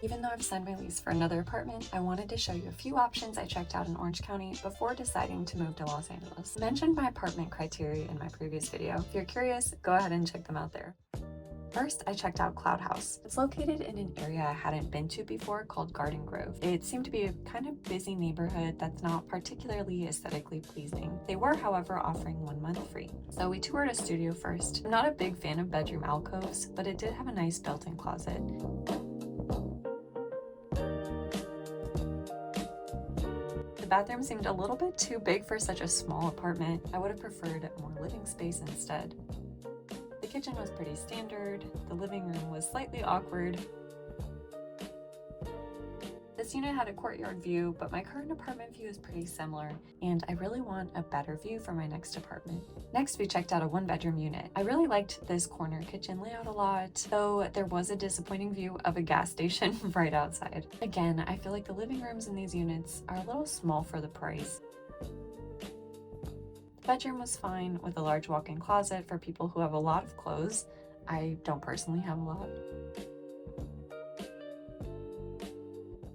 Even though I've signed my lease for another apartment, I wanted to show you a few options I checked out in Orange County before deciding to move to Los Angeles. I mentioned my apartment criteria in my previous video. If you're curious, go ahead and check them out there. First, I checked out Cloud House. It's located in an area I hadn't been to before called Garden Grove. It seemed to be a kind of busy neighborhood that's not particularly aesthetically pleasing. They were, however, offering 1 month free. So we toured a studio first. I'm not a big fan of bedroom alcoves, but it did have a nice built-in closet. The bathroom seemed a little bit too big for such a small apartment. I would have preferred more living space instead. The kitchen was pretty standard. The living room was slightly awkward. This unit had a courtyard view, but my current apartment view is pretty similar, and I really want a better view for my next apartment. Next, we checked out a 1-bedroom unit. I really liked this corner kitchen layout a lot, though there was a disappointing view of a gas station right outside. Again, I feel like the living rooms in these units are a little small for the price. The bedroom was fine with a large walk-in closet for people who have a lot of clothes. I don't personally have a lot.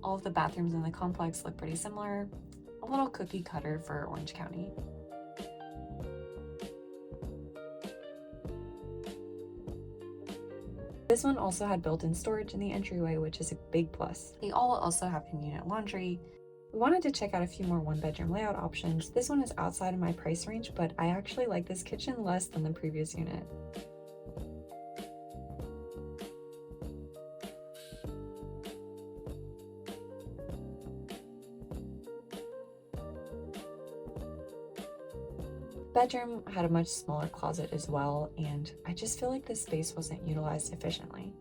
All of the bathrooms in the complex look pretty similar, a little cookie cutter for Orange County. This one also had built-in storage in the entryway, which is a big plus. They all also have in-unit laundry. We wanted to check out a few more 1-bedroom layout options. This one is outside of my price range, but I actually like this kitchen less than the previous unit. Bedroom had a much smaller closet as well, and I just feel like this space wasn't utilized efficiently.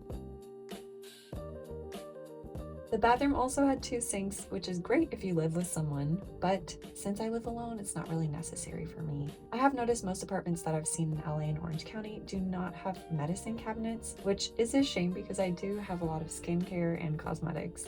The bathroom also had 2 sinks, which is great if you live with someone, but since I live alone, it's not really necessary for me. I have noticed most apartments that I've seen in LA and Orange County do not have medicine cabinets, which is a shame because I do have a lot of skincare and cosmetics.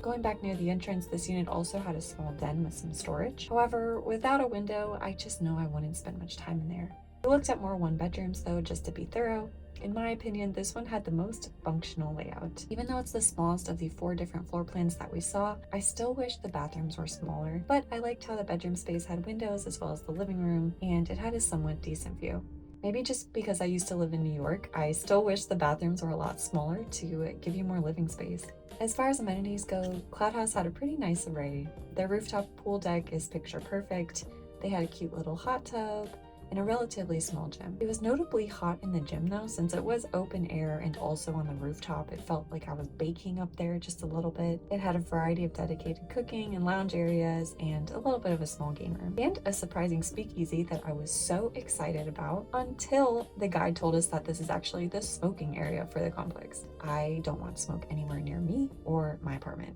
Going back near the entrance, this unit also had a small den with some storage. However, without a window, I just know I wouldn't spend much time in there. We looked at more 1-bedrooms though, just to be thorough. In my opinion, this one had the most functional layout. Even though it's the smallest of the 4 different floor plans that we saw, I still wish the bathrooms were smaller, but I liked how the bedroom space had windows as well as the living room, and it had a somewhat decent view. Maybe just because I used to live in New York, I still wish the bathrooms were a lot smaller to give you more living space. As far as amenities go, Cloud House had a pretty nice array. Their rooftop pool deck is picture perfect. They had a cute little hot tub and a relatively small gym. It was notably hot in the gym though, since it was open air and also on the rooftop. It felt like I was baking up there just a little bit. It had a variety of dedicated cooking and lounge areas and a little bit of a small game room. And a surprising speakeasy that I was so excited about until the guide told us that this is actually the smoking area for the complex. I don't want smoke anywhere near me or my apartment.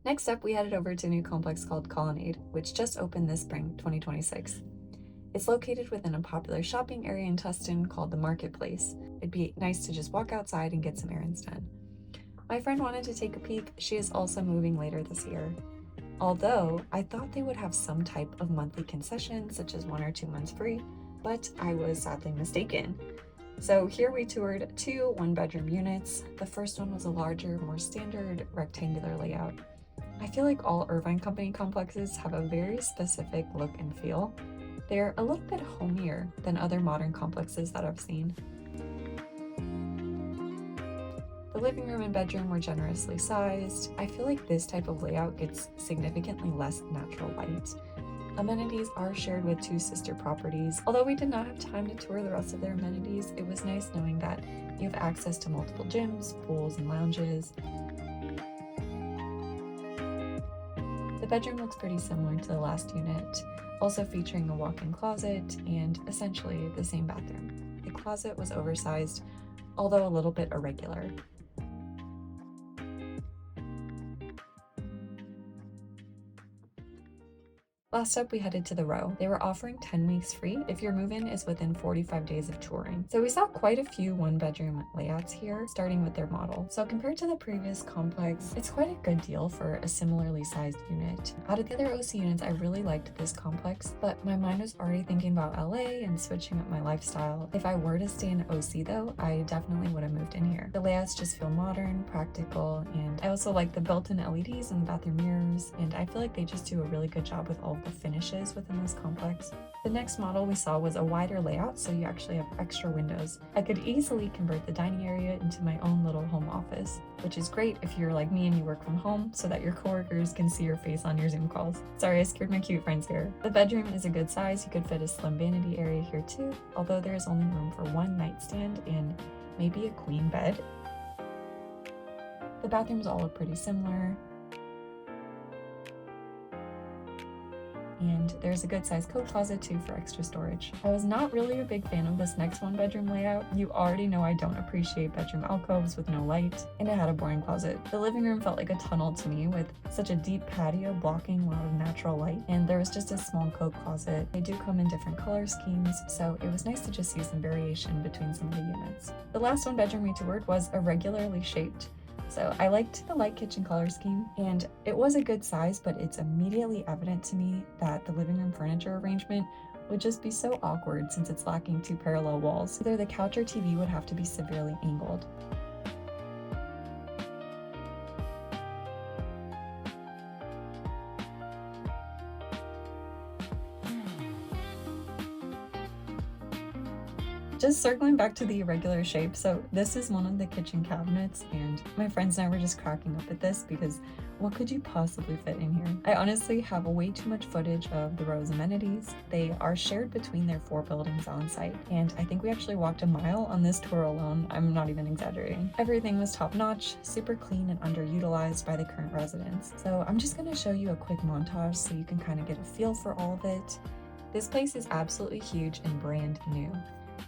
Next up, we headed over to a new complex called Colonnade, which just opened this spring, 2026. It's located within a popular shopping area in Tustin called the Marketplace. It'd be nice to just walk outside and get some errands done. My friend wanted to take a peek. She is also moving later this year. Although I thought they would have some type of monthly concession, such as 1 or 2 months free, but I was sadly mistaken. So here we toured 2 1-bedroom units. The first one was a larger, more standard rectangular layout. I feel like all Irvine company complexes have a very specific look and feel. They're a little bit homier than other modern complexes that I've seen. The living room and bedroom were generously sized. I feel like this type of layout gets significantly less natural light. Amenities are shared with 2 sister properties. Although we did not have time to tour the rest of their amenities, it was nice knowing that you have access to multiple gyms, pools, and lounges. The bedroom looks pretty similar to the last unit, also featuring a walk-in closet and essentially the same bathroom. The closet was oversized, although a little bit irregular. Last up, we headed to the Row. They were offering 10 weeks free if your move-in is within 45 days of touring. So we saw quite a few one-bedroom layouts here, starting with their model. So compared to the previous complex, it's quite a good deal for a similarly sized unit. Out of the other OC units, I really liked this complex, but my mind was already thinking about LA and switching up my lifestyle. If I were to stay in OC though, I definitely would have moved in here. The layouts just feel modern, practical, and I also like the built-in LEDs and the bathroom mirrors, and I feel like they just do a really good job with all the finishes within this complex. The next model we saw was a wider layout, so you actually have extra windows. I could easily convert the dining area into my own little home office, which is great if you're like me and you work from home so that your coworkers can see your face on your Zoom calls. Sorry, I scared my cute friends here. The bedroom is a good size. You could fit a slim vanity area here too, although there is only room for one nightstand and maybe a queen bed. The bathrooms all look pretty similar. And there's a good sized coat closet too for extra storage. I was not really a big fan of this next one bedroom layout. You already know I don't appreciate bedroom alcoves with no light, and it had a boring closet. The living room felt like a tunnel to me with such a deep patio blocking a lot of natural light, and there was just a small coat closet. They do come in different color schemes, so it was nice to just see some variation between some of the units. The last one bedroom we toured was irregularly shaped. So I liked the light kitchen color scheme, and it was a good size, but it's immediately evident to me that the living room furniture arrangement would just be so awkward since it's lacking two parallel walls. Either the couch or TV would have to be severely angled. Just circling back to the irregular shape, so this is one of the kitchen cabinets, and my friends and I were just cracking up at this because what could you possibly fit in here? I honestly have way too much footage of the Row's amenities. They are shared between their 4 buildings on site, and I think we actually walked a mile on this tour alone. I'm not even exaggerating. Everything was top notch, super clean and underutilized by the current residents. So I'm just gonna show you a quick montage so you can kind of get a feel for all of it. This place is absolutely huge and brand new.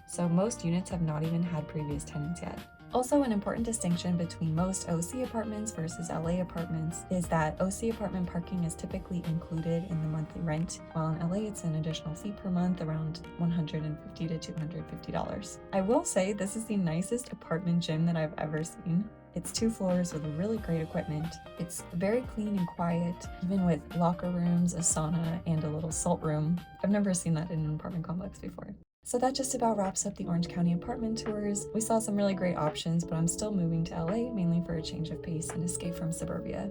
So most units have not even had previous tenants yet. Also, an important distinction between most OC apartments versus LA apartments is that OC apartment parking is typically included in the monthly rent, while in LA it's an additional fee per month around $150 to $250. I will say this is the nicest apartment gym that I've ever seen. It's 2 floors with really great equipment. It's very clean and quiet, even with locker rooms, a sauna, and a little salt room. I've never seen that in an apartment complex before. So that just about wraps up the Orange County apartment tours. We saw some really great options, but I'm still moving to LA mainly for a change of pace and escape from suburbia.